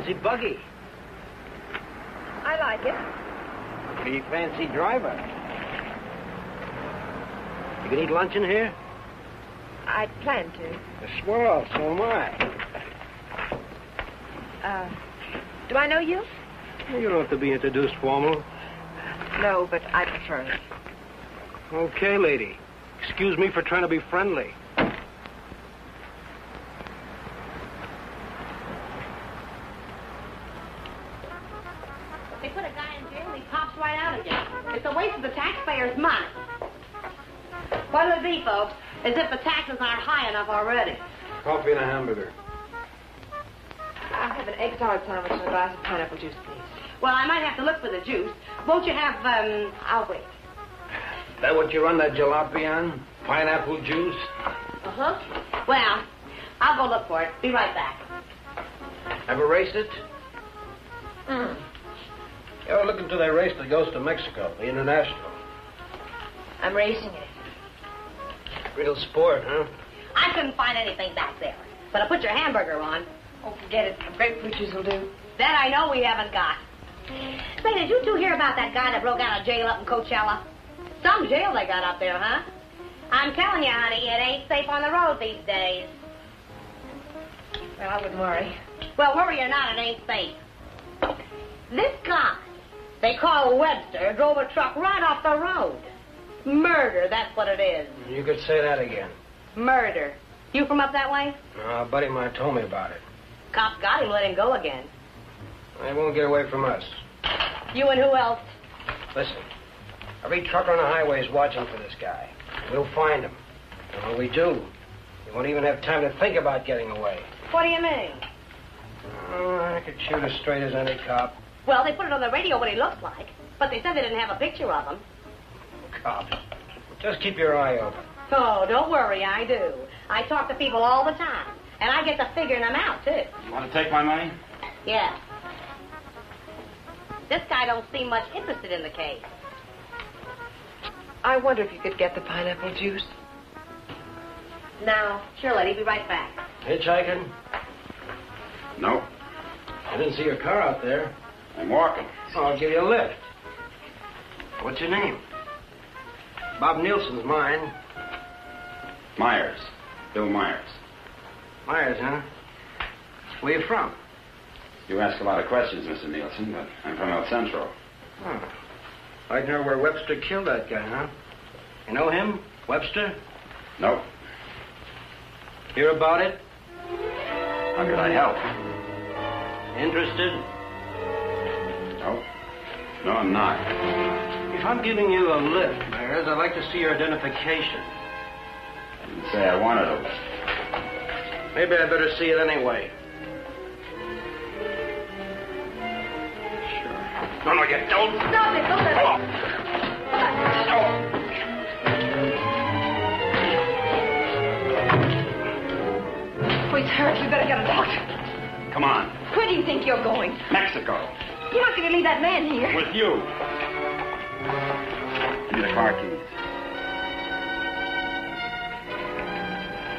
fancy buggy. I like it. Pretty fancy driver. You can eat lunch in here? I plan to. Swell, so am I. Do I know you? You don't have to be introduced formal. No, but I prefer it. Okay, lady. Excuse me for trying to be friendly. They put a guy in jail and he pops right out again. It's a waste of the taxpayers' money. What it'll be, folks, is if the taxes aren't high enough already. Coffee and a hamburger. I'll have an egg salad sandwich and a glass of pineapple juice, please. Well, I might have to look for the juice. Won't you have, I'll wait. Is that what you run that jalopy on? Pineapple juice? Uh-huh. Well, I'll go look for it. Be right back. Ever raced it? Mm. You ever look into that race that goes to Mexico, the International? I'm racing it. Real sport, huh? I couldn't find anything back there. But I'll put your hamburger on. Oh, forget it. Grapefruit juice will do. That I know we haven't got. Say, did you two hear about that guy that broke out of jail up in Coachella? Some jail they got up there, huh? I'm telling you, honey, it ain't safe on the road these days. Well, I wouldn't worry. Well, worry or not, it ain't safe. This guy, they call Webster, drove a truck right off the road. Murder, that's what it is. You could say that again. Murder. You from up that way? No, a buddy of mine told me about it. Cops got him, let him go again. They won't get away from us. You and who else? Listen, every trucker on the highway is watching for this guy. We'll find him. And when we do, he won't even have time to think about getting away. What do you mean? Oh, I could shoot as straight as any cop. Well, they put it on the radio what he looks like, but they said they didn't have a picture of him. Cops. Just keep your eye open. Oh, don't worry, I do. I talk to people all the time, and I get to figuring them out, too. You want to take my money? Yeah. This guy don't seem much interested in the case. I wonder if you could get the pineapple juice. No. Sure, lady. Be right back. Hitchhiking? No. I didn't see your car out there. I'm walking. Oh, I'll give you a lift. What's your name? Bob Nielsen's mine. Myers. Bill Myers. Myers, huh? Where you from? You ask a lot of questions, Mr. Nielsen, but I'm from El Centro. Oh. I'd know where Webster killed that guy, huh? You know him? Webster? Nope. Hear about it? How could I help? Interested? Nope. No, I'm not. If I'm giving you a lift, Myers, I'd like to see your identification. I didn't say I wanted a lift. Maybe I better see it anyway. Sure. No, you don't. Stop it. Don't let Oh. Oh, he's hurt. We better get a doctor. Come on. Where do you think you're going? Mexico. You're not going to leave that man here. With you. Give me the car keys.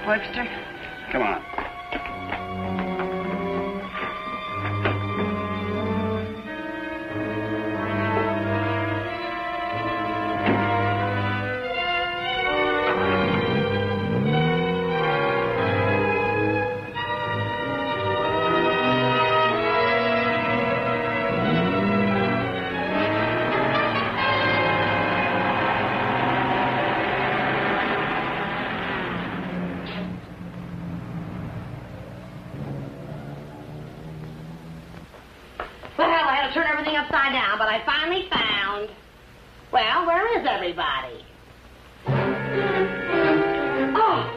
Webster? Come on. Turn everything upside down, but I finally found... Well, where is everybody? Oh!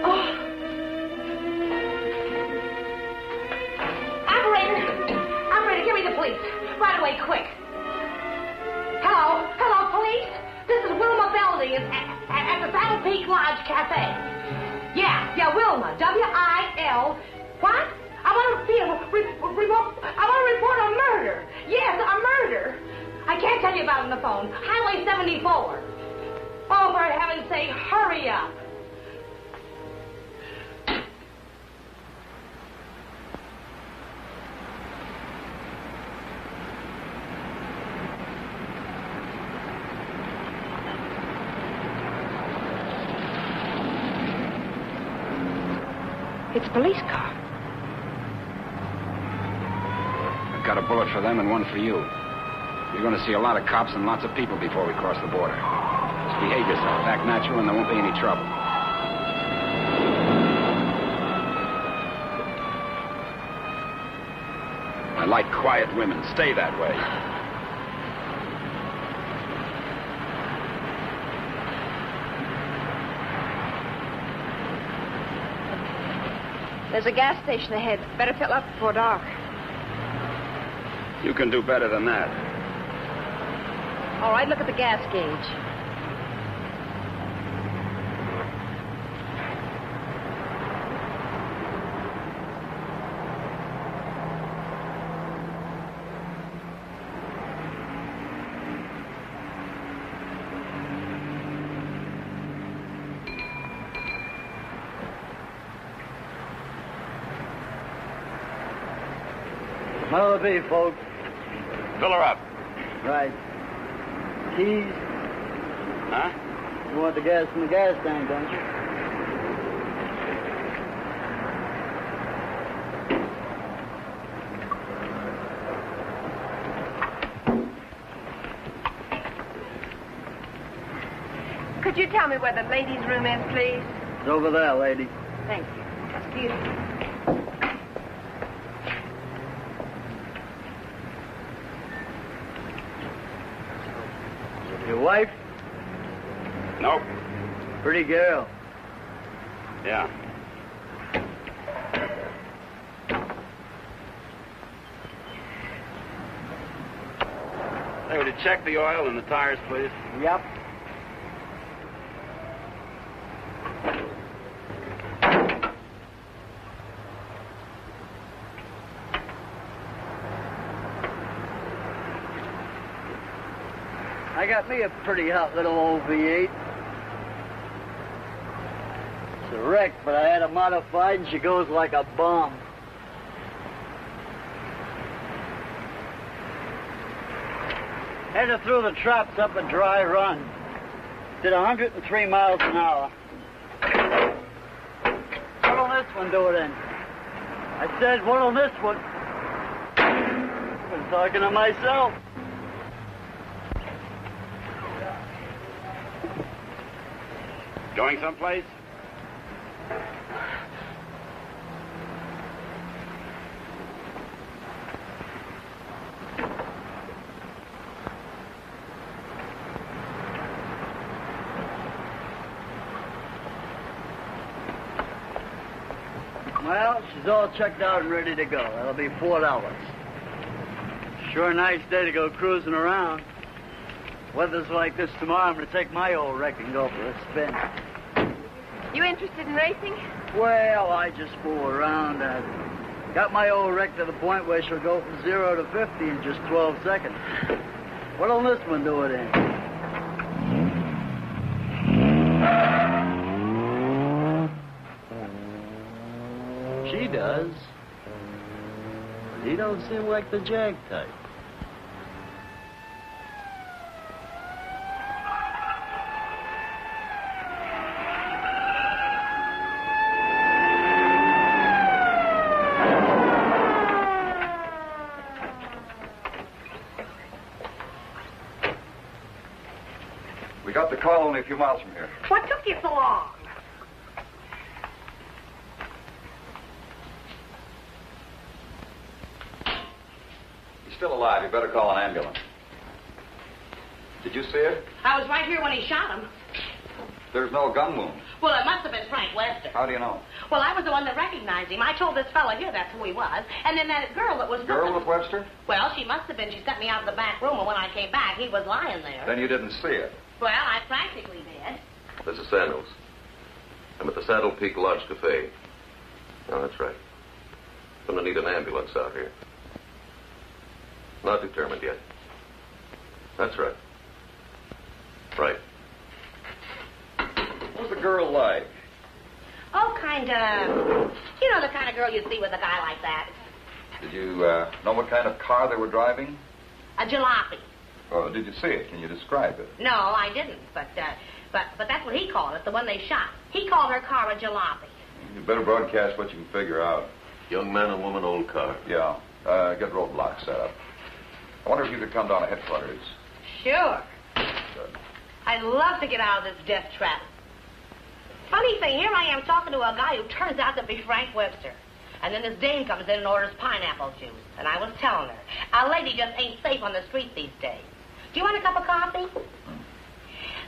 Oh! Operator, give me the police. Right away, quick. Hello? Hello, police? This is Wilma Belding at the Saddle Peak Lodge Cafe. Yeah, Wilma. W-I-L... What? I want to report a murder. Yes, a murder. I can't tell you about it on the phone. Highway 74. Oh, for heaven's sake, hurry up. It's a police car. I've got a bullet for them and one for you. You're going to see a lot of cops and lots of people before we cross the border. Just behave yourself, act natural, and there won't be any trouble. I like quiet women. Stay that way. There's a gas station ahead. Better fill up before dark. You can do better than that. All right, look at the gas gauge. What'll it be, folks? Fill her up. Right. Keys? Huh? You want the gas from the gas tank, don't you? Could you tell me where the ladies' room is, please? It's over there, lady. Thank you. Excuse me. Your wife? Nope. Pretty girl. Yeah. Hey, would you check the oil and the tires, please? Yep. I got me a pretty hot little old V8. It's a wreck, but I had her modified and she goes like a bomb. Headed through the traps up a dry run. Did 103 miles an hour. What'll this one do it in? I said, what'll this one? I've been talking to myself. Going someplace? Well, she's all checked out and ready to go. That'll be $4. Sure a nice day to go cruising around. Weather's like this tomorrow, I'm going to take my old wreck and go for a spin. You interested in racing? Well, I just fool around. Got my old wreck to the point where she'll go from 0 to 50 in just 12 seconds. What'll this one do it in? She does. But he don't seem like the Jag type. We got the call only a few miles from here. What took you so long? He's still alive. You better call an ambulance. Did you see it? I was right here when he shot him. There's no gun wound. Well, it must have been Frank Webster. How do you know? Well, I was the one that recognized him. I told this fellow here that's who he was. And then that girl that was... Girl looking- with Webster? Well, she must have been. She sent me out of the back room, and when I came back, he was lying there. Then you didn't see it. Well, I practically did. This is Sandals. I'm at the Saddle Peak Lodge Cafe. Oh, that's right. Gonna need an ambulance out here. Not determined yet. That's right. Right. What was the girl like? Oh, kind of... You know the kind of girl you see with a guy like that. Did you know what kind of car they were driving? A jalopy. Or did you see it? Can you describe it? No, I didn't. But that's what he called it, the one they shot. He called her car a jalopy. You better broadcast what you can figure out. Young man and woman, old car. Yeah. Get roadblocks set up. I wonder if you could come down to headquarters. Sure. Good. I'd love to get out of this death trap. Funny thing, here I am talking to a guy who turns out to be Frank Webster. And then this dame comes in and orders pineapple juice. And I was telling her, a lady just ain't safe on the street these days. Do you want a cup of coffee?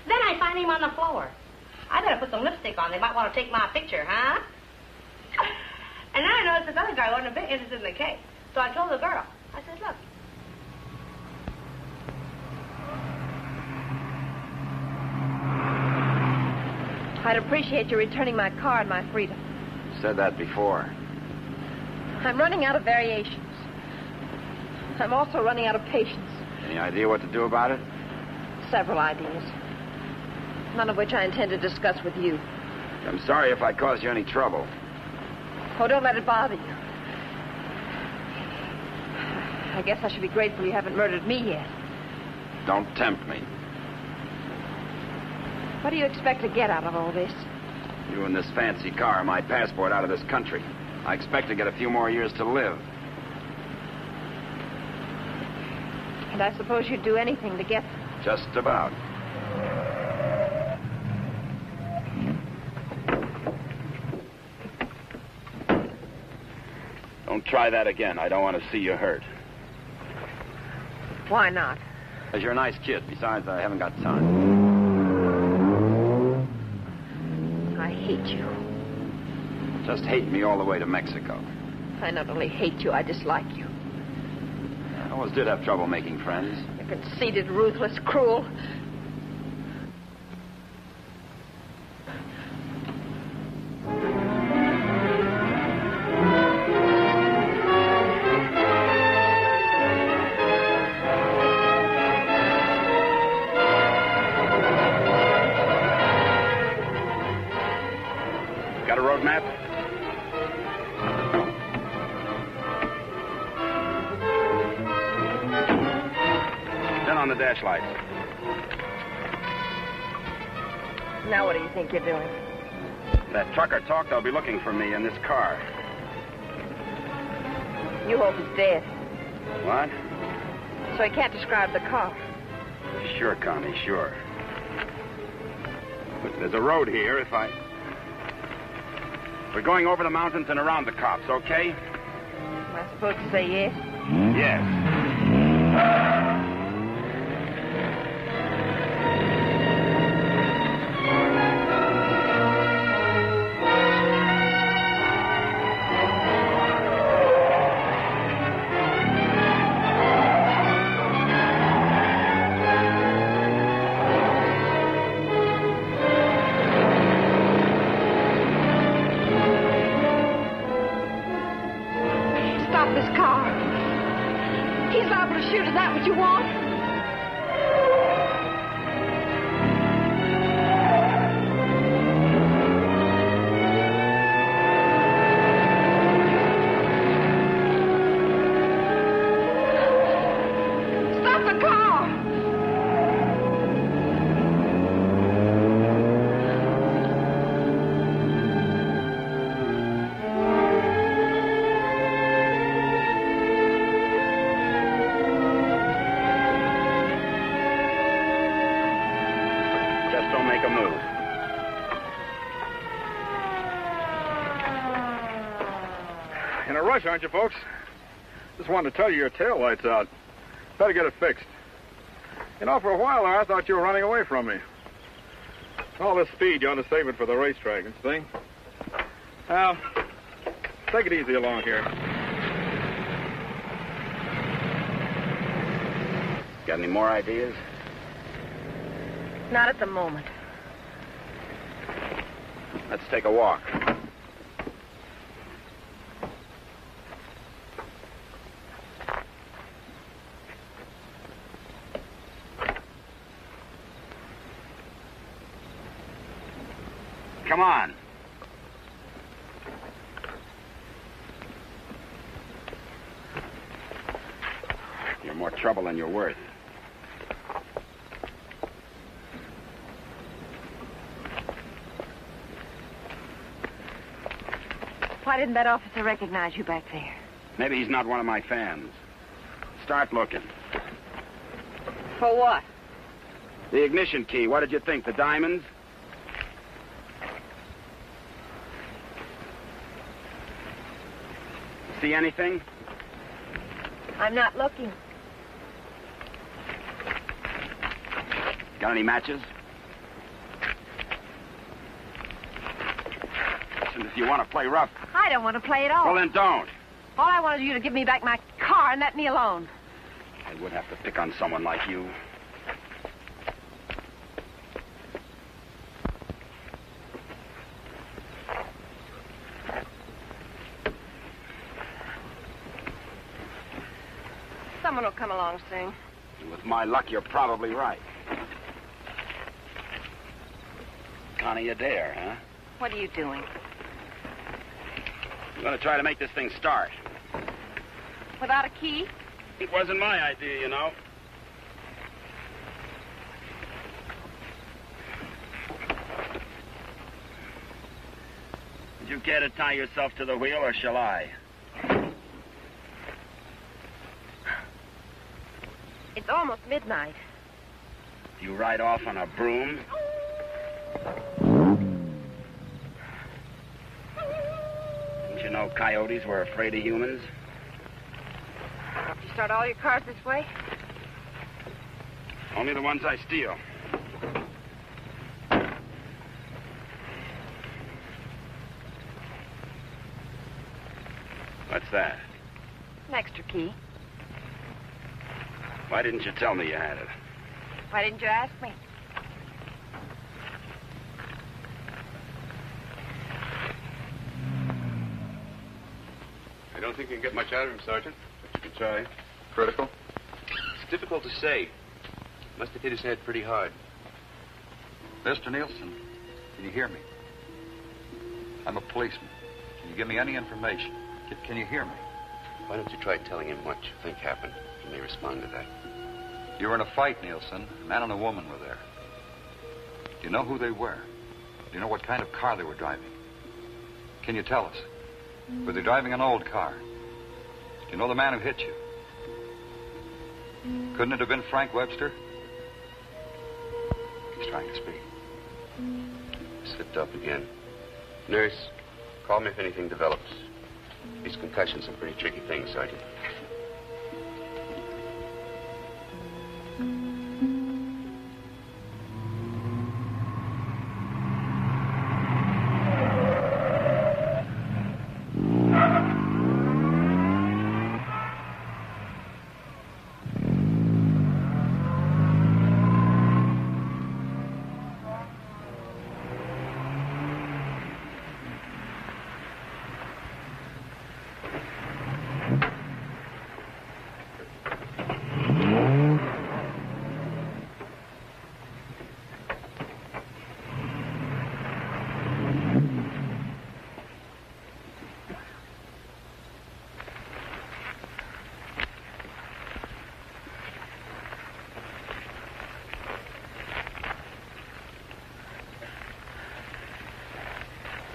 Then I find him on the floor. I better put some lipstick on. They might want to take my picture, huh? And then I noticed this other guy wasn't a bit interested in the case. So I told the girl. I said, look. I'd appreciate you returning my car and my freedom. Said that before. I'm running out of variations. I'm also running out of patience. Any idea what to do about it? Several ideas. None of which I intend to discuss with you. I'm sorry if I caused you any trouble. Oh, don't let it bother you. I guess I should be grateful you haven't murdered me yet. Don't tempt me. What do you expect to get out of all this? You and this fancy car are my passport out of this country. I expect to get a few more years to live. And I suppose you'd do anything to get them. Just about. Don't try that again. I don't want to see you hurt. Why not? Because you're a nice kid. Besides, I haven't got time. I hate you. Just hate me all the way to Mexico. I not only hate you, I dislike you. I always did have trouble making friends. You're conceited, ruthless, cruel. Got a road map? Turn on the dash lights. Now what do you think you're doing? That trucker talked they'll be looking for me in this car. You hope he's dead. What? So he can't describe the car. Sure, Connie, sure. But there's a road here if I... We're going over the mountains and around the cops, okay? Am I supposed to say yes? Yes. Stop this car. He's liable to shoot. Is that what you want? Stop the car! Just don't make a move. In a rush, aren't you, folks? Just wanted to tell you your tail light's out. Better get it fixed. You know, for a while there, I thought you were running away from me. All this speed, you ought to save it for the racetrack, you see? Now, take it easy along here. Got any more ideas? Not at the moment. Let's take a walk. Come on. You're more trouble than you're worth. Why didn't that officer recognize you back there? Maybe he's not one of my fans. Start looking. For what? The ignition key, what did you think? The diamonds? See anything? I'm not looking. Got any matches? Listen, if you want to play rough... I don't want to play at all. Well, then don't. All I wanted you to give me back my car and let me alone. I would have to pick on someone like you. Someone will come along soon. And with my luck, you're probably right. Connie, you dare, huh? What are you doing? I'm going to try to make this thing start. Without a key? It wasn't my idea, you know. Did you care to tie yourself to the wheel, or shall I? It's almost midnight. You ride off on a broom? Didn't you know coyotes were afraid of humans? Did you start all your cars this way? Only the ones I steal. What's that? An extra key. Why didn't you tell me you had it? Why didn't you ask me? I don't think you can get much out of him, Sergeant, but you can try. Critical? It's difficult to say. Must have hit his head pretty hard. Mr. Nielsen, can you hear me? I'm a policeman. Can you give me any information? Can you hear me? Why don't you try telling him what you think happened? He may respond to that. You were in a fight, Nielsen. A man and a woman were there. Do you know who they were? Do you know what kind of car they were driving? Can you tell us? Were they driving an old car? Do you know the man who hit you? Couldn't it have been Frank Webster? He's trying to speak. He slipped up again. Nurse, call me if anything develops. These concussions are pretty tricky things, Sergeant.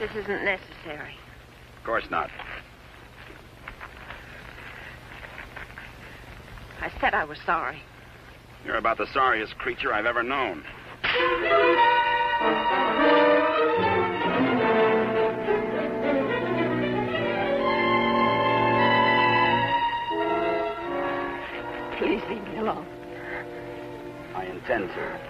This isn't necessary. Of course not. I said I was sorry. You're about the sorriest creature I've ever known. Please leave me alone. I intend to.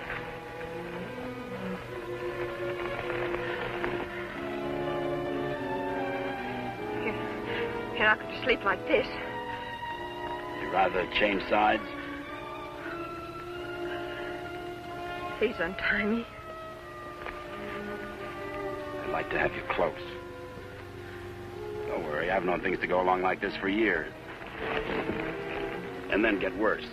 You're not going to sleep like this. You'd rather change sides? Please untie me. I'd like to have you close. Don't worry, I've known things to go along like this for years. And then get worse.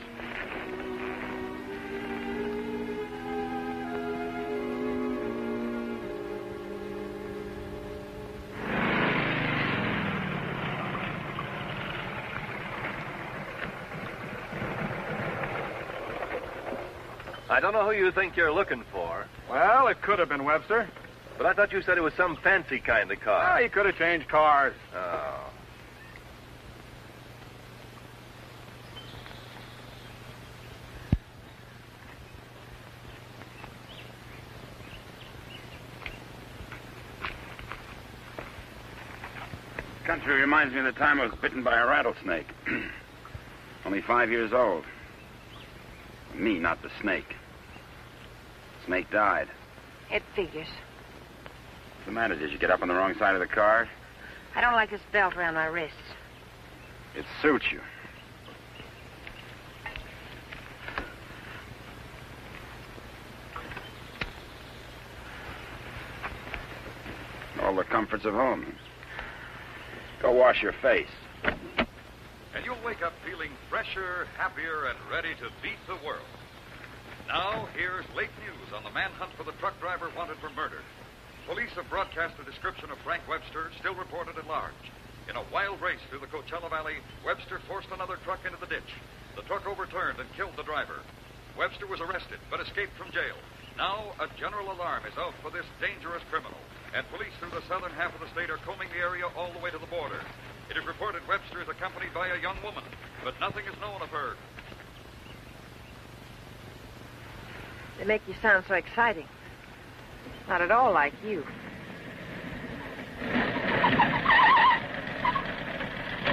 I don't know who you think you're looking for. Well, it could have been Webster. But I thought you said it was some fancy kind of car. Oh, he could have changed cars. Oh. Country reminds me of the time I was bitten by a rattlesnake. Only 5 years old. Me, not the snake. Snake died. It figures. What's the matter? Did you get up on the wrong side of the car? I don't like this belt around my wrists. It suits you. All the comforts of home. Go wash your face. And you'll wake up feeling fresher, happier, and ready to beat the world. Now, here's late news on the manhunt for the truck driver wanted for murder. Police have broadcast a description of Frank Webster, still reported at large. In a wild race through the Coachella Valley, Webster forced another truck into the ditch. The truck overturned and killed the driver. Webster was arrested, but escaped from jail. Now, a general alarm is out for this dangerous criminal, and police through the southern half of the state are combing the area all the way to the border. It is reported Webster is accompanied by a young woman, but nothing is known of her. They make you sound so exciting. Not at all like you.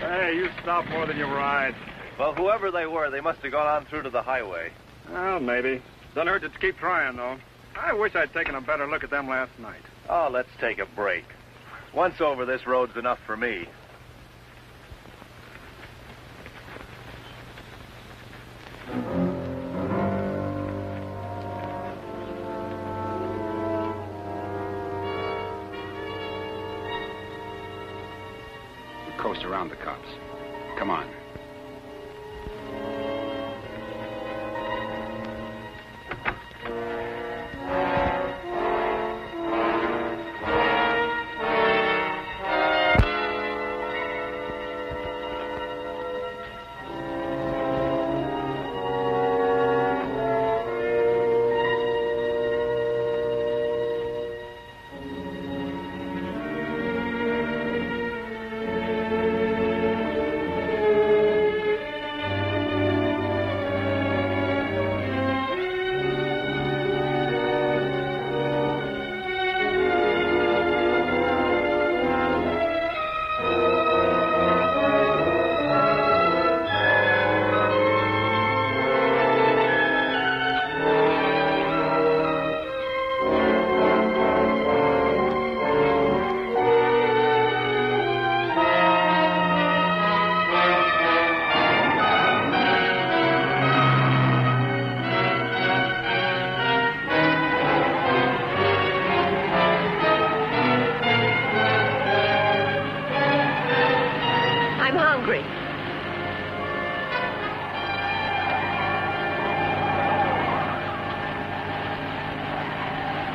Hey, you stop more than you ride. Well, whoever they were, they must have gone on through to the highway. Well, maybe. Doesn't hurt to keep trying, though. I wish I'd taken a better look at them last night. Oh, let's take a break. Once over, this road's enough for me. Coast around the cops. Come on.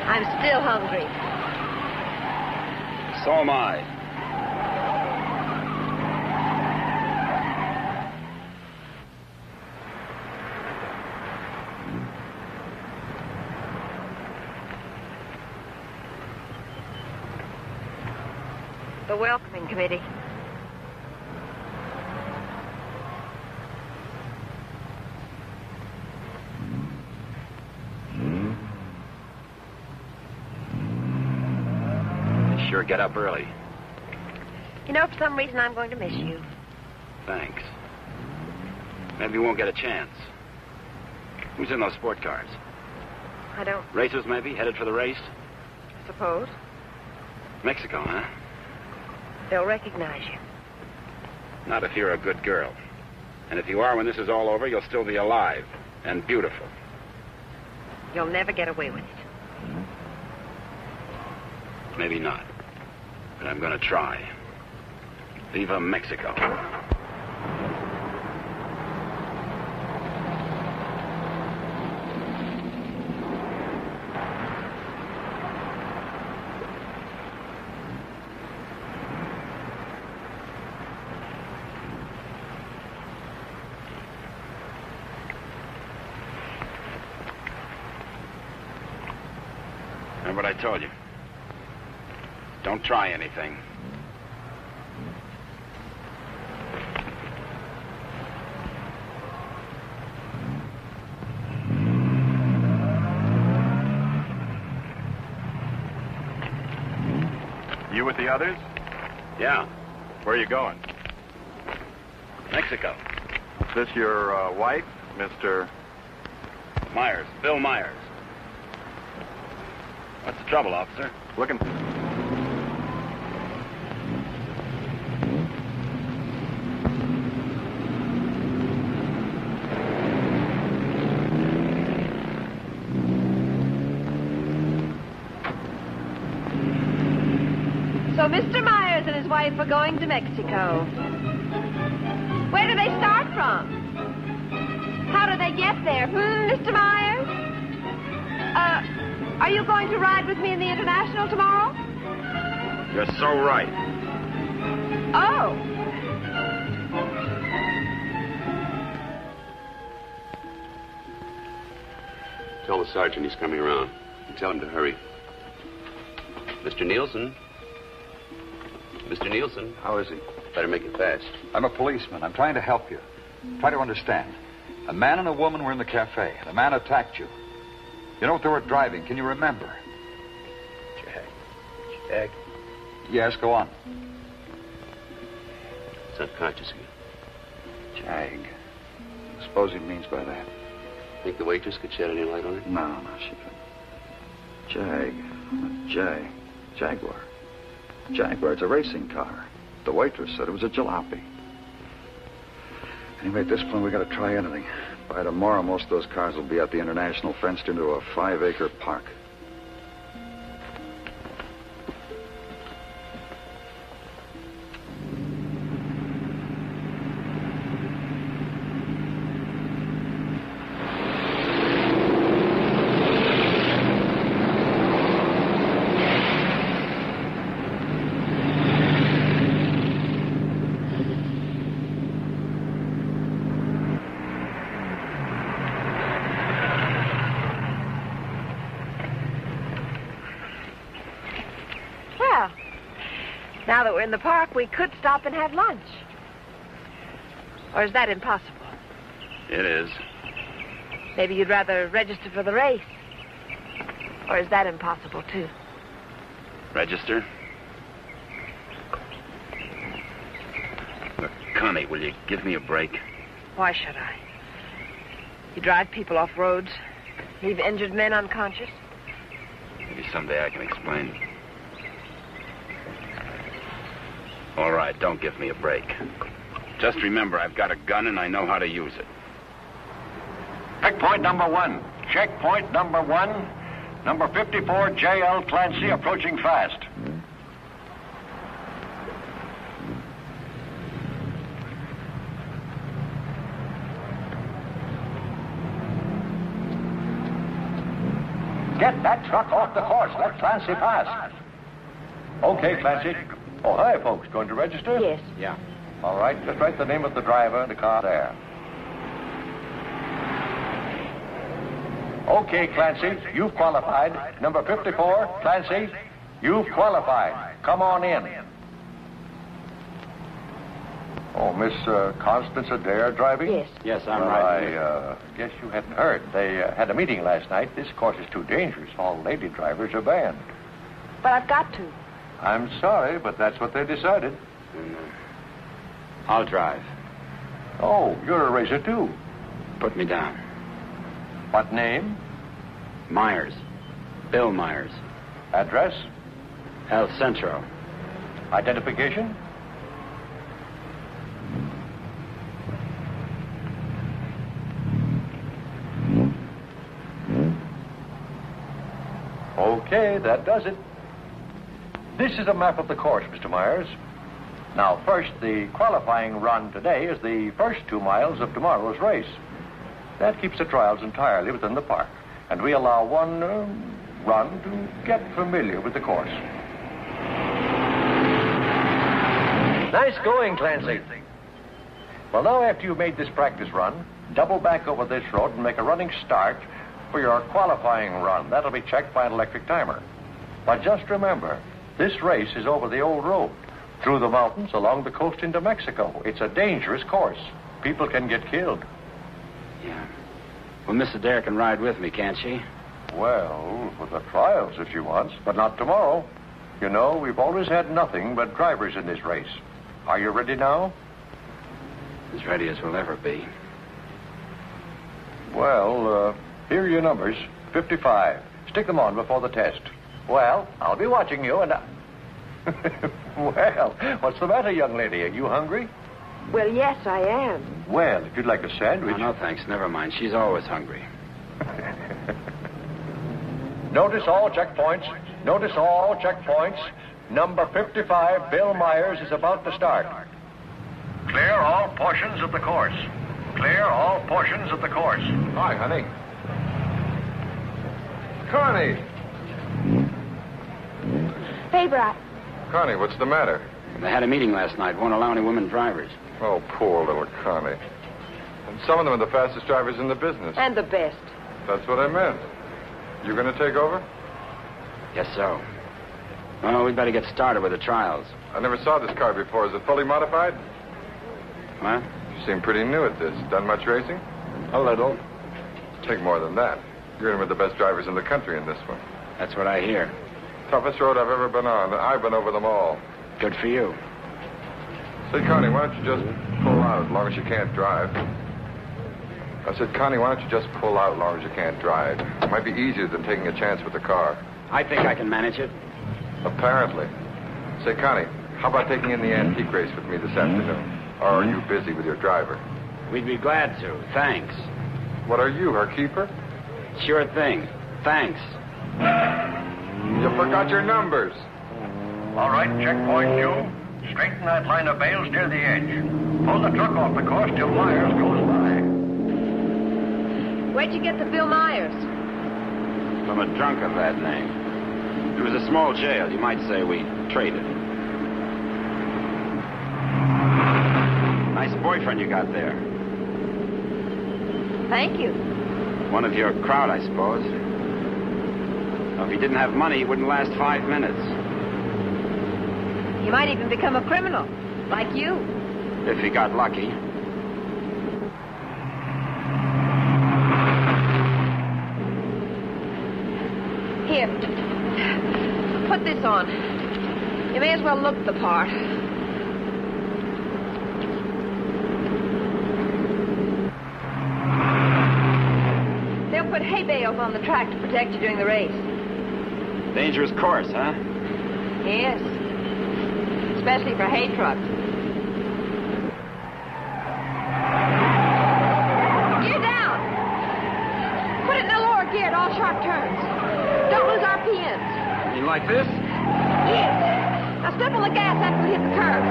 I'm still hungry. So am I. The welcoming committee. Sure get up early. You know, for some reason, I'm going to miss you. Thanks. Maybe you won't get a chance. Who's in those sport cars? I don't Racers, maybe? Headed for the race? suppose. Mexico, huh? They'll recognize you. Not if you're a good girl. And if you are, when this is all over, you'll still be alive and beautiful. You'll never get away with it. Maybe not. But I'm going to try. Viva Mexico. Remember what I told you? Don't try anything. You with the others? Yeah. Where are you going? Mexico. Is this your wife, Mr. Myers. Bill Myers. What's the trouble, officer? Looking... So Mr. Myers and his wife are going to Mexico. Where do they start from? How do they get there, Mr. Myers? Are you going to ride with me in the International tomorrow? You're so right. Oh. Tell the sergeant he's coming around. And tell him to hurry. Mr. Nielsen? Mr. Nielsen? How is he? Better make it fast. I'm a policeman. I'm trying to help you. Try to understand. A man and a woman were in the cafe. The man attacked you. You know what they were driving? Can you remember? Jag. Yes, go on. It's unconscious again. Jag. I suppose he means by that. Think the waitress could shed any light on it? No, she couldn't. Jaguar. Jaguar, it's a racing car. The waitress said it was a jalopy. Anyway, at this point, we got to try anything. By tomorrow, most of those cars will be at the International, fenced into a 5-acre park. Now that we're in the park, we could stop and have lunch. Or is that impossible? It is. Maybe you'd rather register for the race. Or is that impossible, too? Register? Look, Connie, will you give me a break? Why should I? You drive people off roads, leave injured men unconscious. Maybe someday I can explain. All right, don't give me a break. Just remember, I've got a gun and I know how to use it. Checkpoint number 1. Checkpoint number 1. Number 54, J.L. Clancy, approaching fast. Get that truck off the course. Let Clancy pass. Okay, Clancy. Oh, hi, folks. Going to register? Yes. Yeah. All right, just write the name of the driver and the car there. Okay, Clancy, you've qualified. Number 54, Clancy, you've qualified. Come on in. Oh, Miss Constance Adair driving? Yes. Yes, I'm right. I guess you hadn't heard. They had a meeting last night. This course is too dangerous. All lady drivers are banned. But I've got to. I'm sorry, but that's what they decided. I'll drive. Oh, you're a racer, too. Put me down. What name? Myers. Bill Myers. Address? El Centro. Identification? Okay, that does it. This is a map of the course, Mr. Myers. Now, first, the qualifying run today is the first 2 miles of tomorrow's race. That keeps the trials entirely within the park, and we allow one run to get familiar with the course. Nice going, Clancy. Well, now after you've made this practice run, double back over this road and make a running start for your qualifying run. That'll be checked by an electric timer. But just remember, This race is over the old road, through the mountains, along the coast into Mexico. It's a dangerous course. People can get killed. Yeah. Well, Miss Adair can ride with me, can't she? Well, for the trials if she wants, but not tomorrow. You know, we've always had nothing but drivers in this race. Are you ready now? As ready as we'll ever be. Well, here are your numbers. 55. Stick them on before the test. Well, I'll be watching you and Well, what's the matter, young lady? Are you hungry? Well, yes, I am. Well, if you'd like a sandwich... No, thanks. Never mind. She's always hungry. Notice all checkpoints. Notice all checkpoints. Number 55, Bill Myers, is about to start. Clear all portions of the course. Clear all portions of the course. Hi, honey. Connie! Hey, Bright. Connie, what's the matter? They had a meeting last night. Won't allow any women drivers. Oh, poor little Connie. And some of them are the fastest drivers in the business. And the best. That's what I meant. You going to take over? Yes, so. Well, we'd better get started with the trials. I never saw this car before. Is it fully modified? What? You seem pretty new at this. Done much racing? A little. Take more than that. You're in with the best drivers in the country in this one. That's what I hear. Toughest road I've ever been on. I've been over them all. Good for you. Say, Connie, why don't you just pull out as long as you can't drive? I said, Connie, why don't you just pull out as long as you can't drive? It might be easier than taking a chance with the car. I think I can manage it. Apparently. Say, Connie, how about taking in the antique race with me this afternoon? Or are you busy with your driver? We'd be glad to. Thanks. What are you, her keeper? Sure thing. Thanks. You forgot your numbers. All right, checkpoint 2. Straighten that line of bales near the edge. Pull the truck off the course till Myers goes by. Where'd you get the Bill Myers? From a drunk of that name. It was a small jail. You might say we traded. Nice boyfriend you got there. Thank you. One of your crowd, I suppose. Well, if he didn't have money, he wouldn't last 5 minutes. He might even become a criminal, like you. If he got lucky. Here. Put this on. You may as well look the part. They'll put hay bales on the track to protect you during the race. Dangerous course, huh? Yes. Especially for hay trucks. Gear down. Put it in the lower gear at all sharp turns. Don't lose RPMs. You like this? Yes. Now step on the gas after we hit the curve.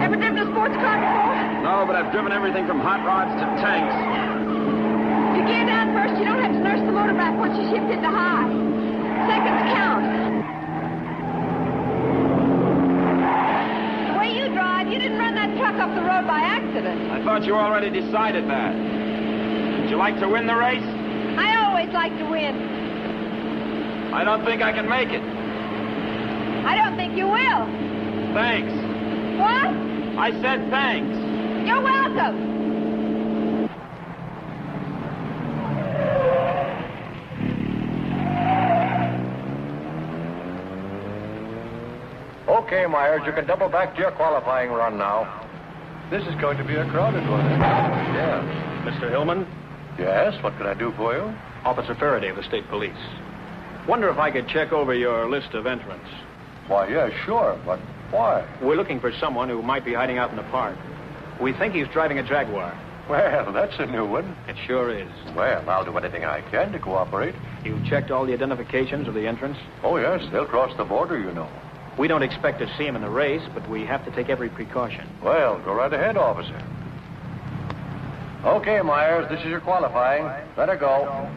Ever driven a sports car before? No, but I've driven everything from hot rods to tanks. If you gear down first, you don't have to nurse the motor back once you shift into high. Seconds count. The way you drive, you didn't run that truck up the road by accident. I thought you already decided that. Would you like to win the race? I always like to win. I don't think I can make it. I don't think you will. Thanks. What? I said thanks. You're welcome. Okay, Myers, you can double back to your qualifying run now. This is going to be a crowded one. Yes. Mr. Hillman? Yes, what can I do for you? Officer Faraday of the State Police. Wonder if I could check over your list of entrants. Why, yeah, sure, but why? We're looking for someone who might be hiding out in the park. We think he's driving a Jaguar. Well, that's a new one. It sure is. Well, I'll do anything I can to cooperate. You've checked all the identifications of the entrants? Oh, yes, they'll cross the border, you know. We don't expect to see him in the race, but we have to take every precaution. Well, go right ahead, officer. Okay, Myers, this is your qualifying. Let her go.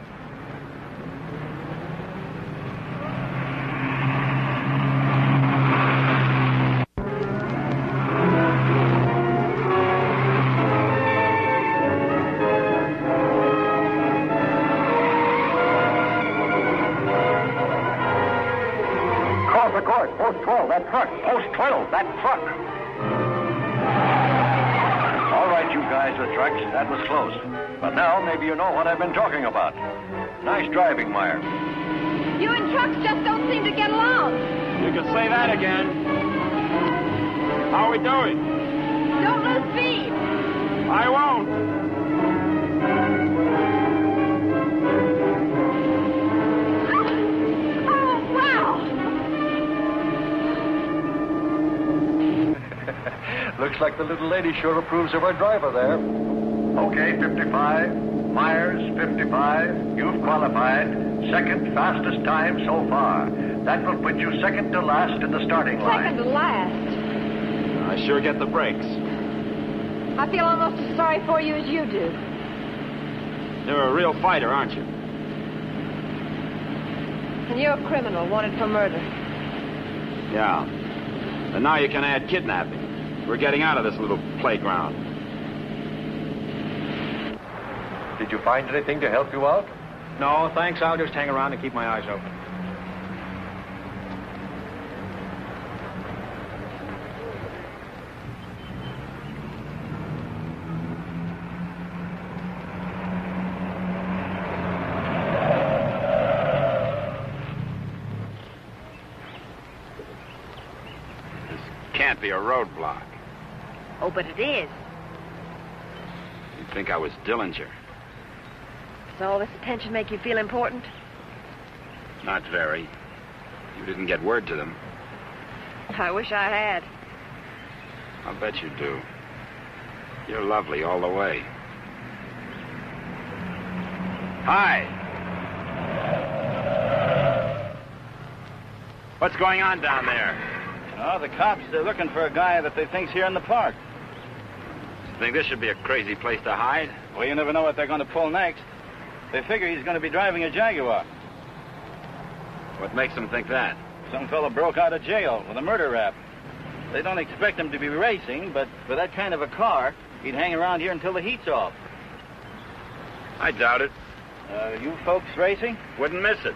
12, that truck. Post 12, that truck. All right, you guys with trucks, that was close. But now maybe you know what I've been talking about. Nice driving, Myers. You and trucks just don't seem to get along. You can say that again. How are we doing? Don't lose speed. I won't. Oh, wow. Looks like the little lady sure approves of our driver there. Okay, 55. Myers, 55. You've qualified. Second fastest time so far. That will put you second to last in the starting line. Second to last. I sure get the breaks. I feel almost as sorry for you as you do. You're a real fighter, aren't you? And you're a criminal wanted for murder. Yeah. And now you can add kidnapping. We're getting out of this little playground. Did you find anything to help you out? No, thanks. I'll just hang around and keep my eyes open. This can't be a roadblock. Oh, but it is. You'd think I was Dillinger. Does all this attention make you feel important? Not very. You didn't get word to them. I wish I had. I'll bet you do. You're lovely all the way. Hi. What's going on down there? Oh, the cops, they're looking for a guy that they think's here in the park. You think this should be a crazy place to hide? Well, you never know what they're going to pull next. They figure he's going to be driving a Jaguar. What makes them think that? Some fellow broke out of jail with a murder rap. They don't expect him to be racing, but for that kind of a car, he'd hang around here until the heat's off. I doubt it. You folks racing? Wouldn't miss it.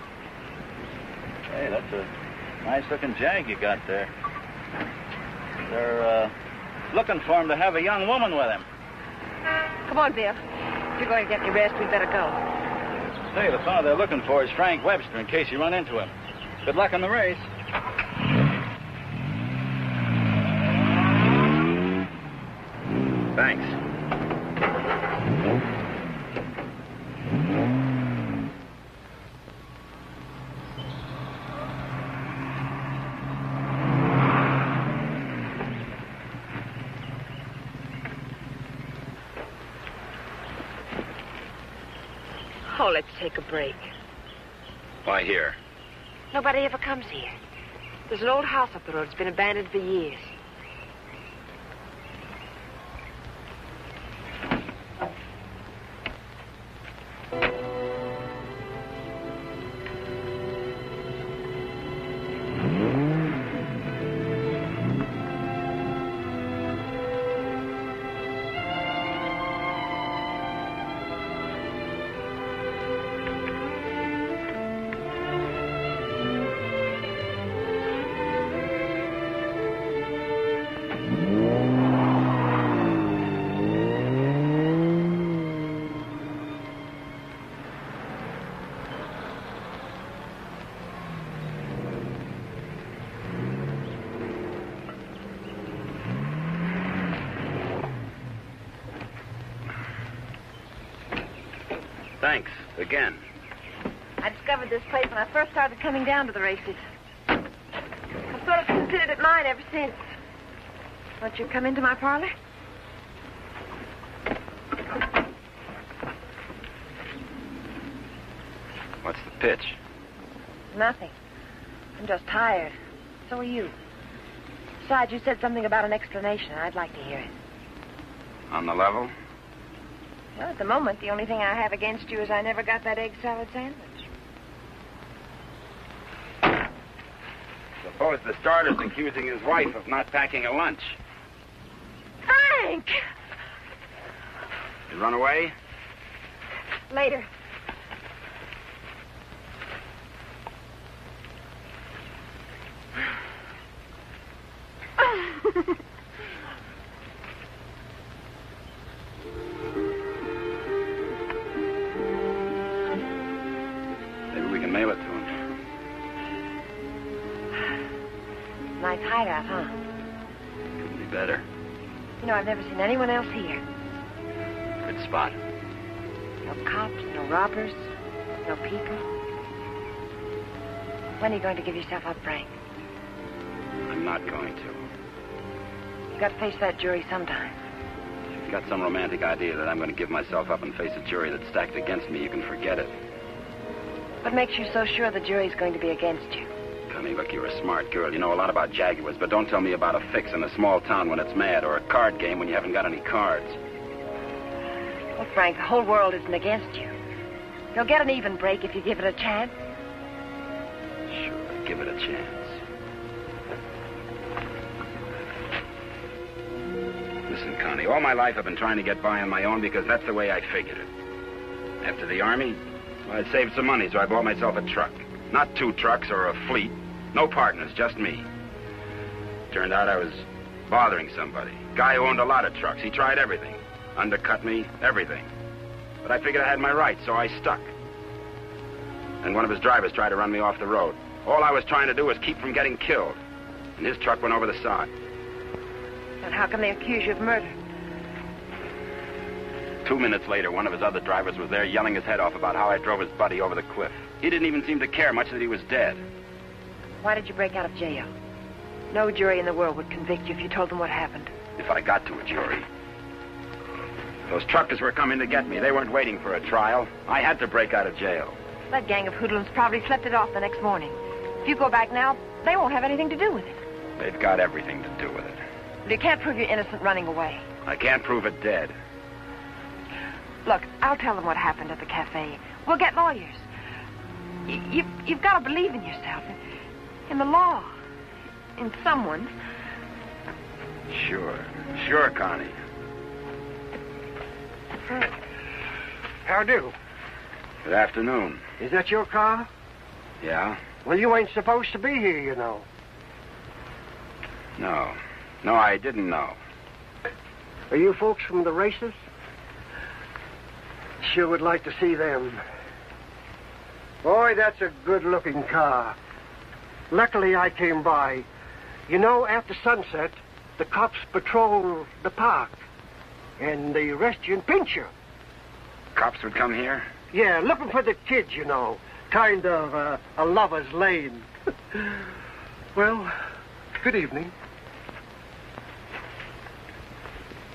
Hey, that's a nice-looking Jag you got there. They're looking for him to have a young woman with him. Come on, Bill. If you're going to get any rest, we'd better go. Say, the fellow they're looking for is Frank Webster, in case you run into him. Good luck on the race. Thanks. Oh, let's take a break. Why here? Nobody ever comes here. There's an old house up the road. It's been abandoned for years. Thanks, again. I discovered this place when I first started coming down to the races. I've sort of considered it mine ever since. Won't you come into my parlor? What's the pitch? Nothing. I'm just tired. So are you. Besides, you said something about an explanation. I'd like to hear it. On the level? Well, at the moment, the only thing I have against you is I never got that egg salad sandwich. Suppose the starter's accusing his wife of not packing a lunch. Frank! You run away? Later. Maybe we can mail it to him. Nice hideout, huh? Couldn't be better. You know, I've never seen anyone else here. Good spot. No cops, no robbers, no people. When are you going to give yourself up, Frank? I'm not going to. You've got to face that jury sometime. If you've got some romantic idea that I'm going to give myself up and face a jury that's stacked against me, you can forget it. What makes you so sure the jury's going to be against you? Connie, look, you're a smart girl. You know a lot about Jaguars, but don't tell me about a fix in a small town when it's mad or a card game when you haven't got any cards. Well, Frank, the whole world isn't against you. You'll get an even break if you give it a chance. Sure, give it a chance. Listen, Connie, all my life I've been trying to get by on my own because that's the way I figured it. After the Army, well, I saved some money, so I bought myself a truck. Not 2 trucks or a fleet. No partners, just me. Turned out I was bothering somebody. Guy who owned a lot of trucks. He tried everything. Undercut me, everything. But I figured I had my rights, so I stuck. And one of his drivers tried to run me off the road. All I was trying to do was keep from getting killed. And his truck went over the side. And how can they accuse you of murder? 2 minutes later, one of his other drivers was there yelling his head off about how I drove his buddy over the cliff. He didn't even seem to care much that he was dead. Why did you break out of jail? No jury in the world would convict you if you told them what happened. If I got to a jury. Those truckers were coming to get me. They weren't waiting for a trial. I had to break out of jail. That gang of hoodlums probably slept it off the next morning. If you go back now, they won't have anything to do with it. They've got everything to do with it. But you can't prove you're innocent running away. I can't prove it dead. Look, I'll tell them what happened at the cafe. We'll get lawyers. You've got to believe in yourself, in the law, in someone. Sure, Connie. How do? Good afternoon. Is that your car? Yeah? Well, you ain't supposed to be here, you know. No, I didn't know. Are you folks from the races? Sure would like to see them. Boy, that's a good-looking car. Luckily, I came by. You know, after sunset, the cops patrol the park. And they arrest you and pinch you. Cops would come here? Yeah, looking for the kids, you know. Kind of a lover's lane. Well, good evening.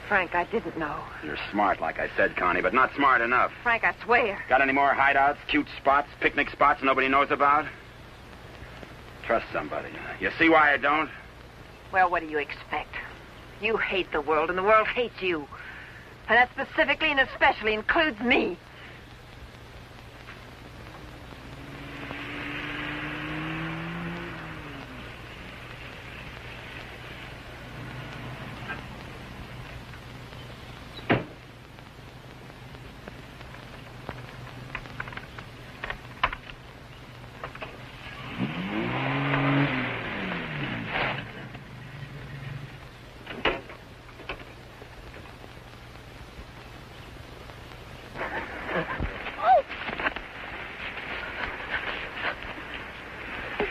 Frank, I didn't know. You're smart, like I said, Connie, but not smart enough. Frank, I swear. Got any more hideouts, cute spots, picnic spots nobody knows about? Trust somebody. You see why I don't? Well, what do you expect? You hate the world, and the world hates you. And that specifically and especially includes me.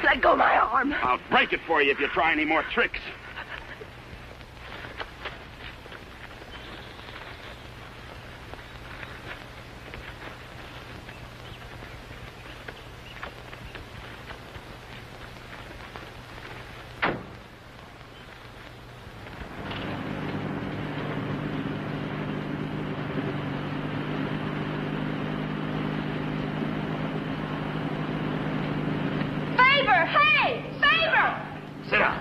Let go my arm. I'll break it for you if you try any more tricks. Sit down.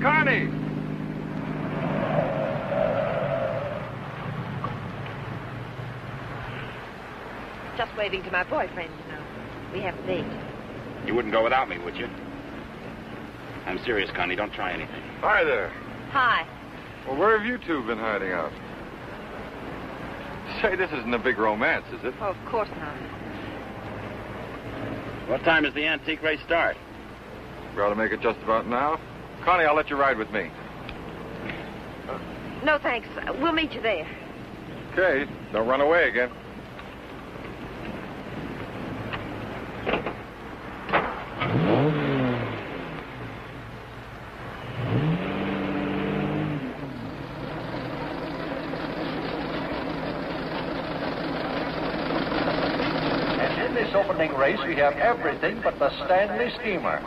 Connie! Just waving to my boyfriend, you know. We have a date. You wouldn't go without me, would you? I'm serious, Connie. Don't try anything. Hi there. Hi. Well, where have you two been hiding out? Say, this isn't a big romance, is it? Oh, of course not. What time does the antique race start? We ought to make it just about now. Connie, I'll let you ride with me. No, thanks. We'll meet you there. Okay. Don't run away again. Opening race, we have everything but the Stanley steamer.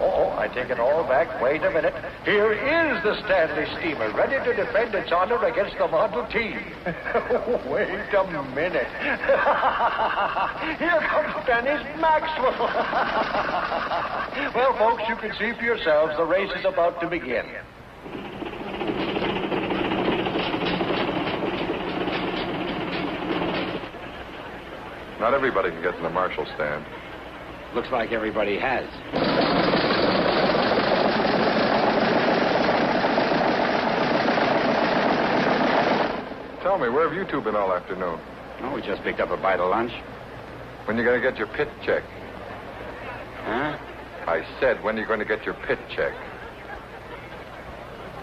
Oh, I take it all back. Wait a minute. Here is the Stanley steamer, ready to defend its honor against the Model T. Wait a minute. Here comes Dennis Maxwell. Well, folks, you can see for yourselves the race is about to begin. Not everybody can get in the marshal stand. Looks like everybody has. Tell me, where have you two been all afternoon? Oh, we just picked up a bite of lunch. When you going to get your pit check? Huh? I said, when are you going to get your pit check?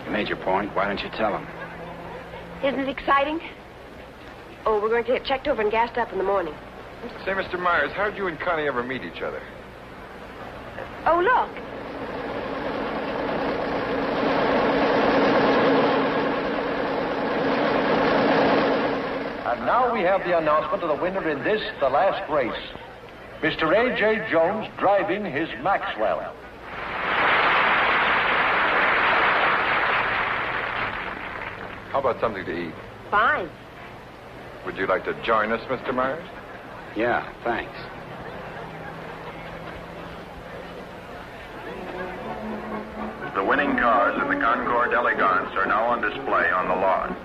You made your point. Why don't you tell him? Isn't it exciting? Oh, we're going to get checked over and gassed up in the morning. Say, Mr. Myers, how'd you and Connie ever meet each other? Oh, look. And now we have the announcement of the winner in this, the last race. Mr. A.J. Jones driving his Maxwell. How about something to eat? Fine. Would you like to join us, Mr. Myers? Yeah, thanks. The winning cars in the Concours d'Elegance are now on display on the lawn.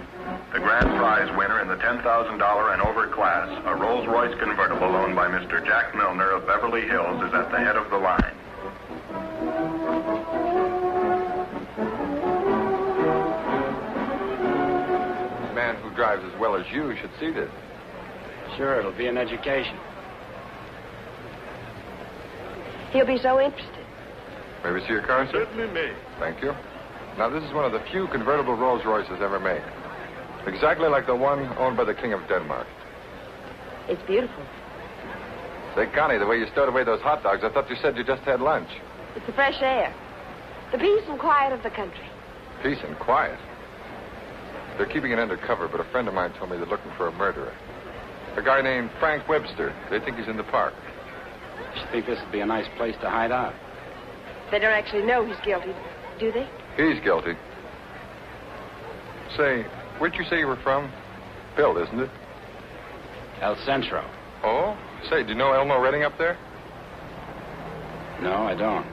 The grand prize winner in the $10,000 and over class, a Rolls-Royce convertible owned by Mr. Jack Milner of Beverly Hills, is at the head of the line. A man who drives as well as you should see this. Sure, it'll be an education. He'll be so interested. May we see your car, sir? Certainly may. Thank you. Now, this is one of the few convertible Rolls Royces ever made. Exactly like the one owned by the King of Denmark. It's beautiful. Say, Connie, the way you stowed away those hot dogs, I thought you said you just had lunch. It's the fresh air. The peace and quiet of the country. Peace and quiet. They're keeping it undercover, but a friend of mine told me they're looking for a murderer. A guy named Frank Webster. They think he's in the park. You think this would be a nice place to hide out? They don't actually know he's guilty, do they? He's guilty. Say, where'd you say you were from? Bill, isn't it? El Centro. Oh? Say, do you know Elmo Redding up there? No, I don't.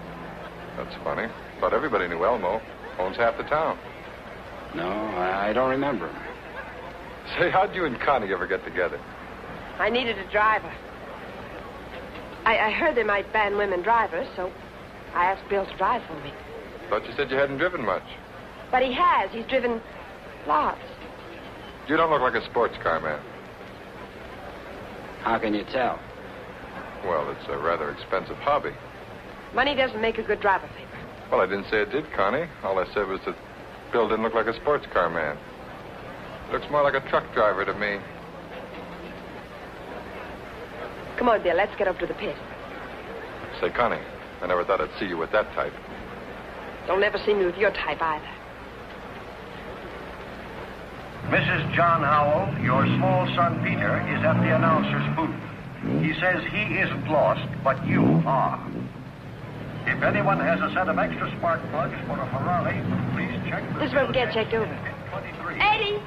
That's funny. Thought everybody knew Elmo. Owns half the town. No, I don't remember him. Say, how'd you and Connie ever get together? I needed a driver. I heard they might ban women drivers, so I asked Bill to drive for me. Thought you said you hadn't driven much. But he has. He's driven lots. You don't look like a sports car man. How can you tell? Well, it's a rather expensive hobby. Money doesn't make a good driver, Faber. Well, I didn't say it did, Connie. All I said was that Bill didn't look like a sports car man. Looks more like a truck driver to me. Come on, Bill. Let's get up to the pit. Say, Connie, I never thought I'd see you with that type. Don't ever see me with your type either. Mrs. John Howell, your small son Peter is at the announcer's booth. He says he isn't lost, but you are. If anyone has a set of extra spark plugs for a Ferrari, please check the... This room get checked over. Eddie!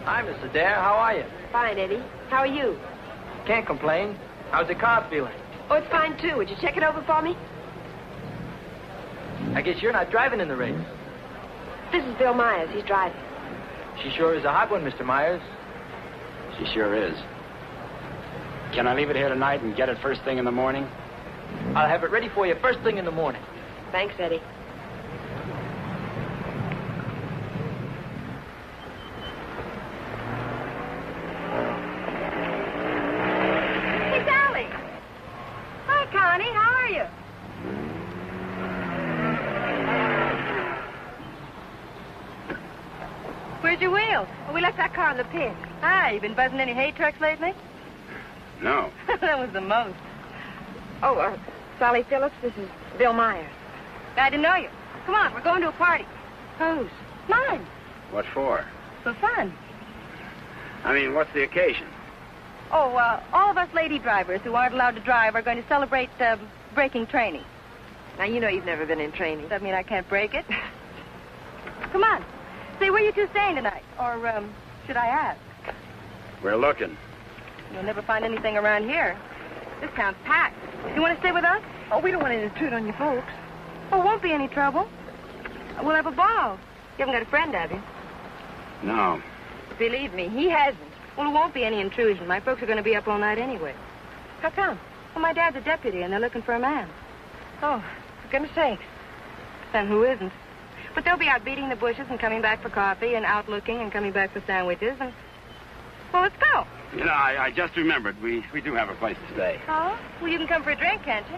Hi, Mr. Dare. How are you? Fine, Eddie. How are you? Can't complain. How's the car feeling? Oh, it's fine, too. Would you check it over for me? I guess you're not driving in the race. This is Bill Myers. He's driving. She sure is a hot one, Mr. Myers. She sure is. Can I leave it here tonight and get it first thing in the morning? I'll have it ready for you first thing in the morning. Thanks, Eddie. Hey, Sally. Hi, Connie. How are you? Well, we left that car in the pit. Ah, you been buzzing any hay trucks lately? No. That was the most. Oh, Sally Phillips, this is Bill Myers. Glad to know you. Come on, we're going to a party. Whose? Mine. What for? For fun. I mean, what's the occasion? Oh, all of us lady drivers who aren't allowed to drive are going to celebrate braking training. Now, you know you've never been in training. Does that mean I can't break it? Come on. Say, where you two staying tonight? Or, should I ask? We're looking. You'll never find anything around here. This town's packed. You want to stay with us? Oh, we don't want to intrude on you folks. Oh, won't be any trouble. We'll have a ball. You haven't got a friend, have you? No. Believe me, he hasn't. Well, it won't be any intrusion. My folks are going to be up all night anyway. How come? Well, my dad's a deputy, and they're looking for a man. Oh, for goodness sakes. Then who isn't? But they'll be out beating the bushes and coming back for coffee and out looking and coming back for sandwiches and... Well, let's go. You know, I just remembered. We do have a place to stay. Oh? Well, you can come for a drink, can't you?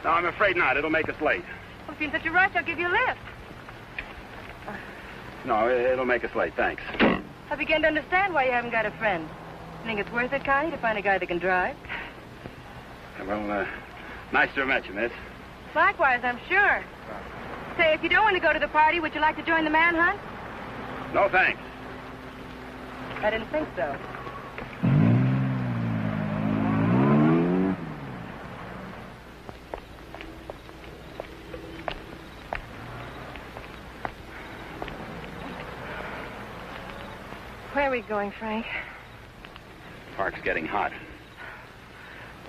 No, I'm afraid not. It'll make us late. Well, if you're in such a rush, I'll give you a lift. No, it'll make us late. Thanks. I begin to understand why you haven't got a friend. You think it's worth it, Connie, to find a guy that can drive? Well, nice to have met you, miss. Likewise, I'm sure. Say, if you don't want to go to the party, would you like to join the manhunt? No, thanks. I didn't think so. Where are we going, Frank? Park's getting hot.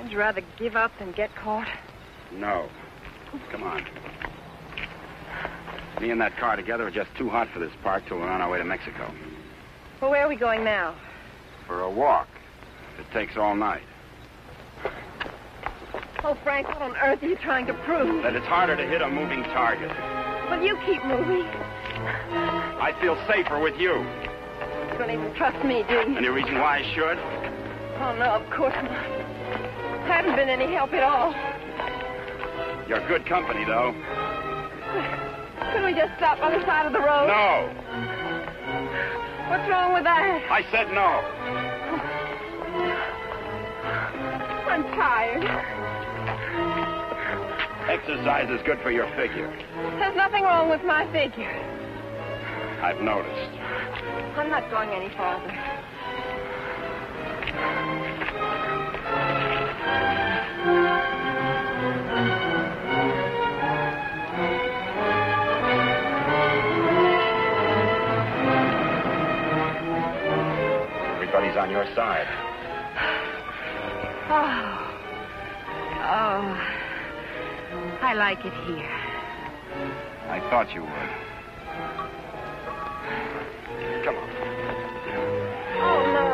Would you rather give up than get caught? No. Come on. Me and that car together are just too hot for this park till we're on our way to Mexico. Well, where are we going now? For a walk. It takes all night. Oh, Frank, what on earth are you trying to prove? That it's harder to hit a moving target. Well, you keep moving. I feel safer with you. You don't even trust me, do you? Any reason why I should? Oh, no, of course not. I haven't been any help at all. You're good company, though. Couldn't we just stop on the side of the road? No. What's wrong with that? I said no. I'm tired. Exercise is good for your figure. There's nothing wrong with my figure. I've noticed. I'm not going any farther. Everybody's on your side. Oh, I like it here. I thought you would. Come on. Oh, no.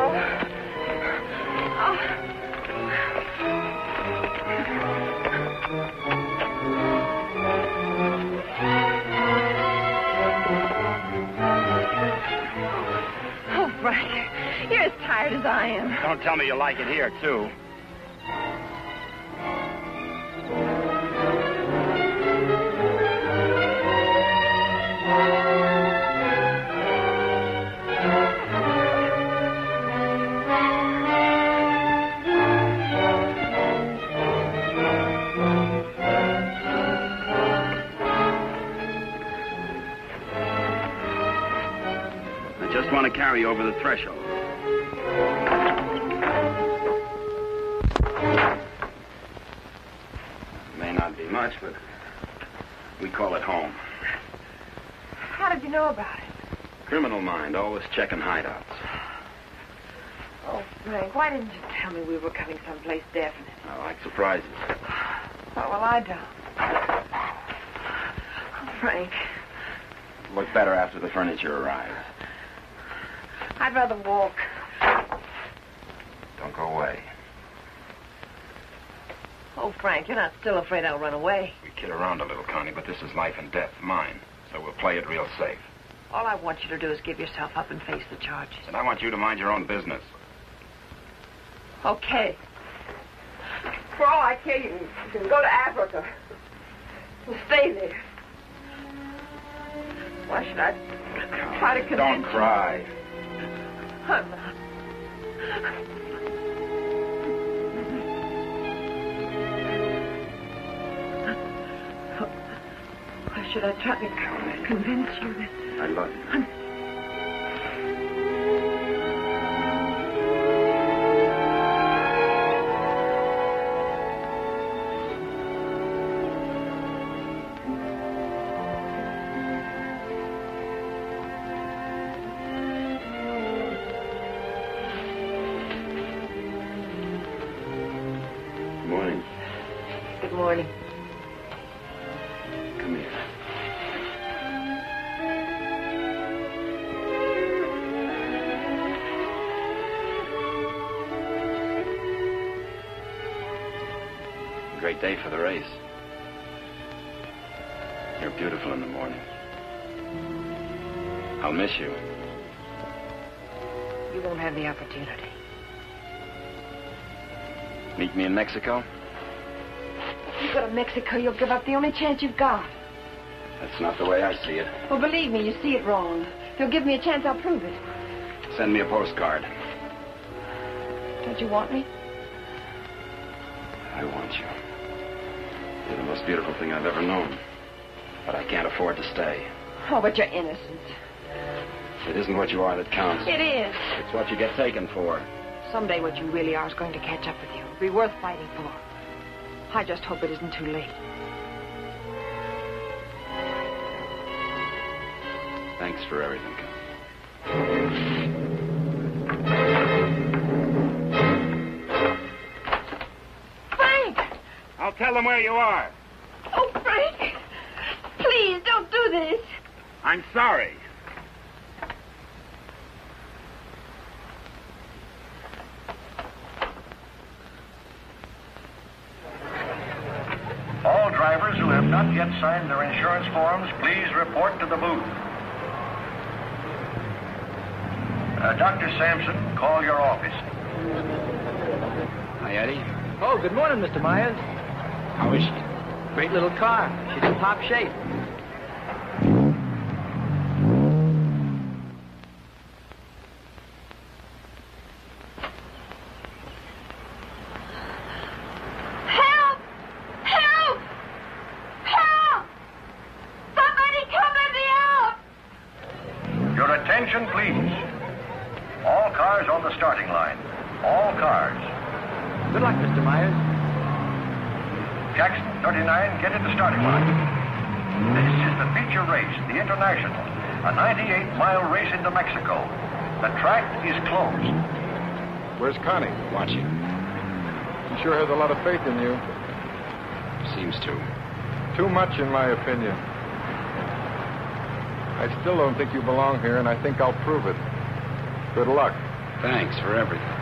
Oh, Frank, you're as tired as I am. Don't tell me you like it here, too. I just want to carry you over the threshold. May not be much, but we call it home. How did you know about it? Criminal mind, always checking hideouts. Oh, Frank, why didn't you tell me we were coming someplace definite? I like surprises. Oh, well, I don't. Oh, Frank, Look better after the furniture arrives. I'd rather walk. Don't go away. Oh, Frank, you're not still afraid I'll run away. We kid around a little, Connie, but this is life and death, mine. So we'll play it real safe. All I want you to do is give yourself up and face the charges. And I want you to mind your own business. Okay. For all I care, you can go to Africa. And stay there. Why should I try to convince Don't cry. I'm not. Why should I try to convince you that... I love you. Good morning. Come here. Great day for the race. You're beautiful in the morning. I'll miss you. You won't have the opportunity. Meet me in Mexico? You go to Mexico, you'll give up the only chance you've got. That's not the way I see it. Well, believe me, you see it wrong. If you'll give me a chance, I'll prove it. Send me a postcard. Don't you want me? I want you. You're the most beautiful thing I've ever known. But I can't afford to stay. Oh, but you're innocent. It isn't what you are that counts. It is. It's what you get taken for. Someday what you really are is going to catch up with you. It'll be worth fighting for. I just hope it isn't too late. Thanks for everything. Frank! I'll tell them where you are. Oh, Frank! Please, don't do this. I'm sorry. All drivers who have not yet signed their insurance forms, please report to the booth. Dr. Sampson, call your office. Hi, Eddie. Oh, good morning, Mr. Myers. How is she? Great little car. She's in top shape. Help! Help! Help! Somebody come let me out! Your attention, please. All cars on the starting line. All cars. Good luck, Mr. Myers. Jackson, 39, get in the starting line. This is the feature race, the International, a 98-mile race into Mexico. The track is closed. Where's Connie? Watching. She sure has a lot of faith in you. Seems to. Too much, in my opinion. I still don't think you belong here, and I think I'll prove it. Good luck. Thanks for everything.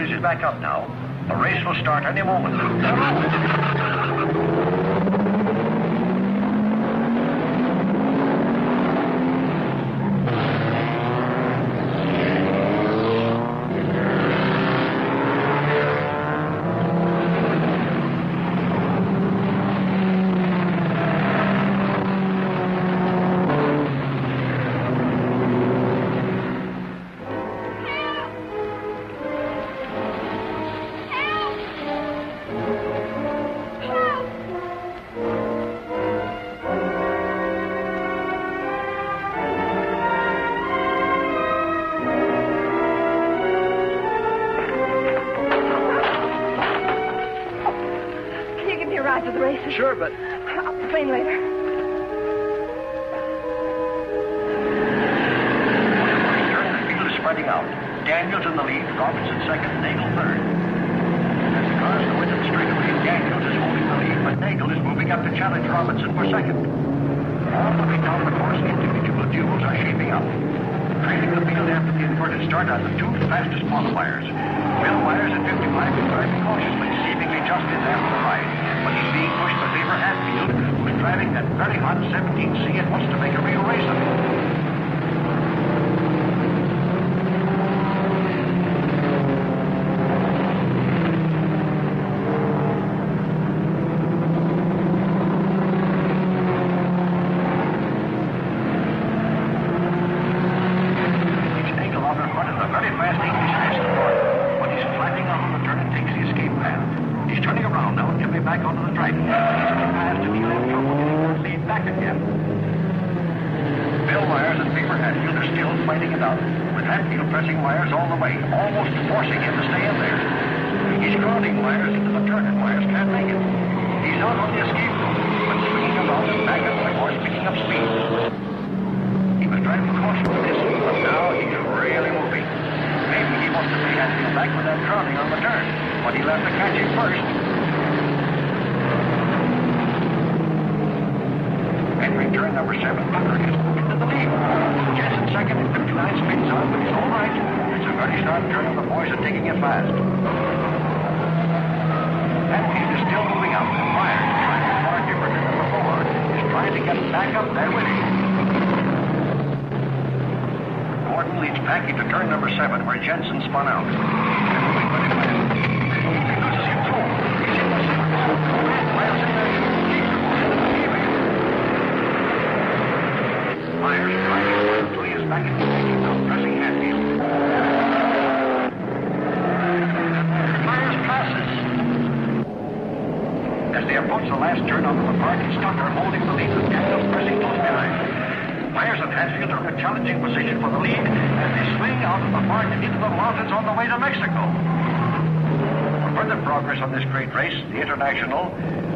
Is back up now. The race will start any moment. braces? Sure, but... I'll complain later. Spreading out. Daniels in the lead, Robinson second, Nagel third. As the cars go into the straightaway, Daniels is holding the lead, but Nagel is moving up to challenge Robinson for second. All looking down the course, individual duels are shaping up. Trailing the field after the inverted start are the two fastest qualifiers. Bill Myers at 55 is driving cautiously, seemingly just in after the ride, but he's being pushed by Beaver Hatfield, who's driving that very hot 17C and wants to make a real race of it.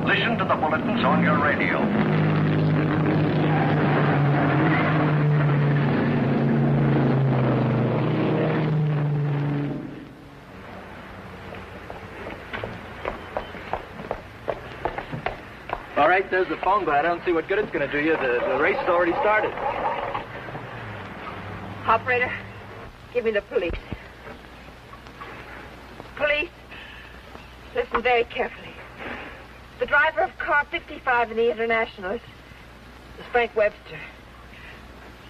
Listen to the bulletins on your radio. All right, there's the phone, but I don't see what good it's going to do you. The race has already started. Operator, give me the police. Police, listen very carefully. The driver of car 55 in the International is Frank Webster.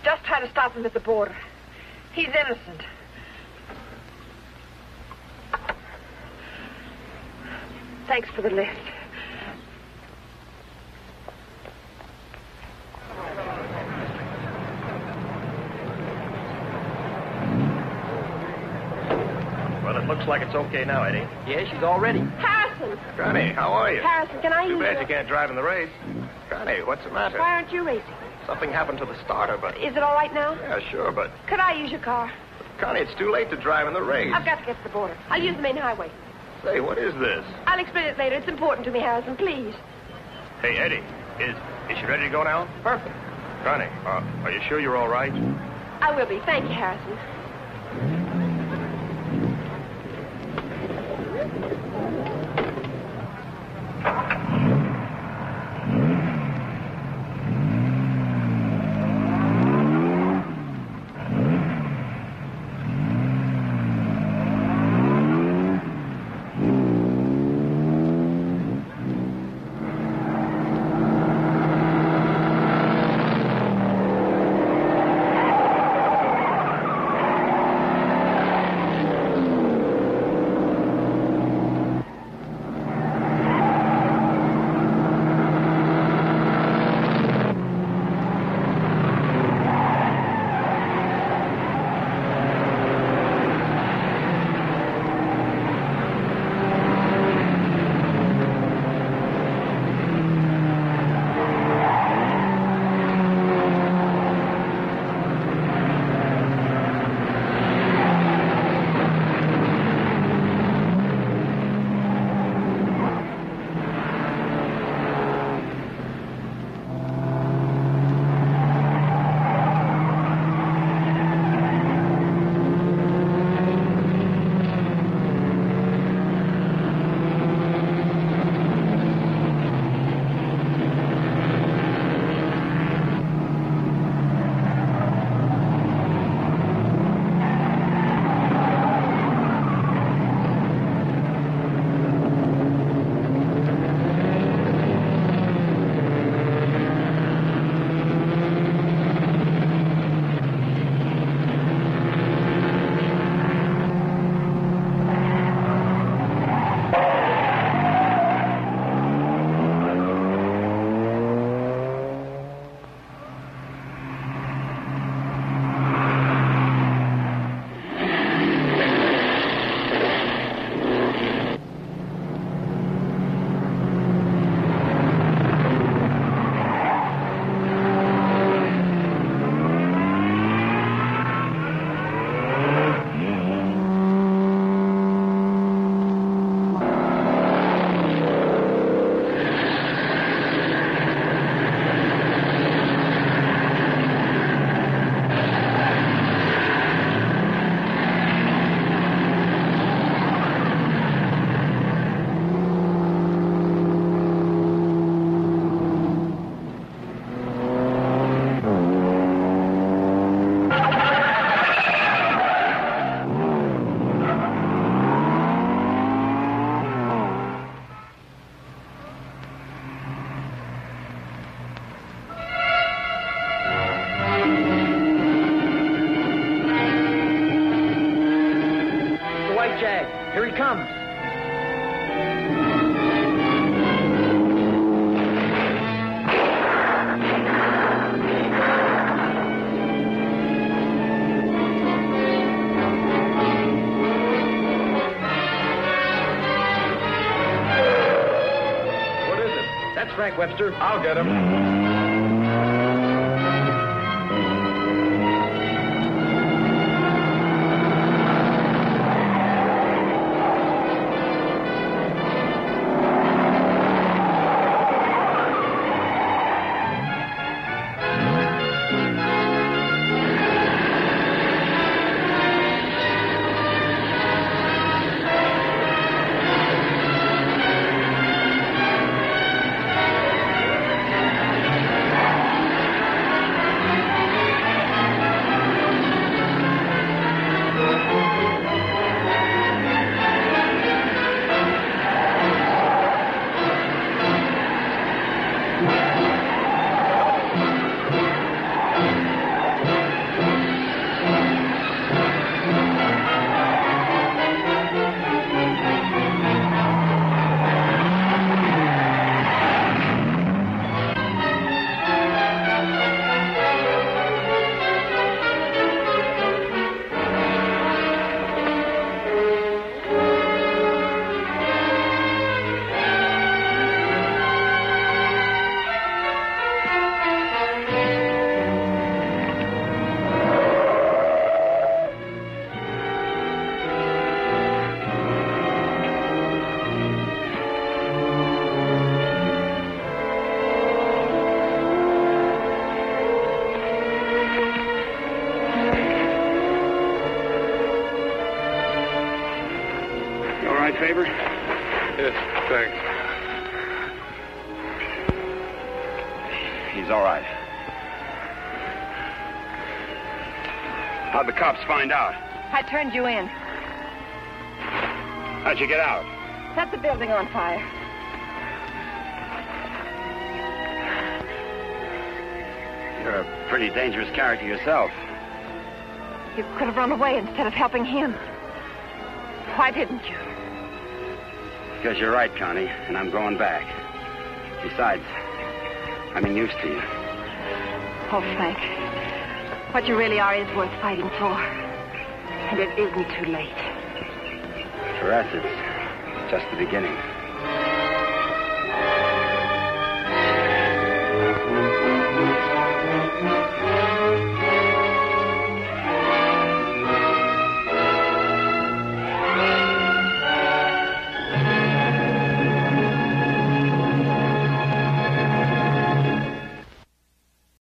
Just tried to stop him at the border. He's innocent. Thanks for the lift. Well, it looks like it's okay now, Eddie. Yeah, she's all ready. Harrison! Connie, how are you? Harrison, can I use Too bad your... you can't drive in the race. Connie, what's the matter? Why aren't you racing? Something happened to the starter, but... Is it all right now? Yeah, sure, but... Could I use your car? Connie, it's too late to drive in the race. I've got to get to the border. I'll use the main highway. Say, what is this? I'll explain it later. It's important to me, Harrison. Please. Hey, Eddie, is she ready to go now? Perfect. Connie, are you sure you're all right? I will be. Thank you, Harrison. Frank, Webster. I'll get him. Favor? Yes, thanks. He's all right. How'd the cops find out? I turned you in. How'd you get out? Set the building on fire. You're a pretty dangerous character yourself. You could have run away instead of helping him. Why didn't you? Because you're right, Connie, and I'm going back. Besides, I'm used to you. Oh, Frank, what you really are is worth fighting for. And it isn't too late. For us, it's just the beginning.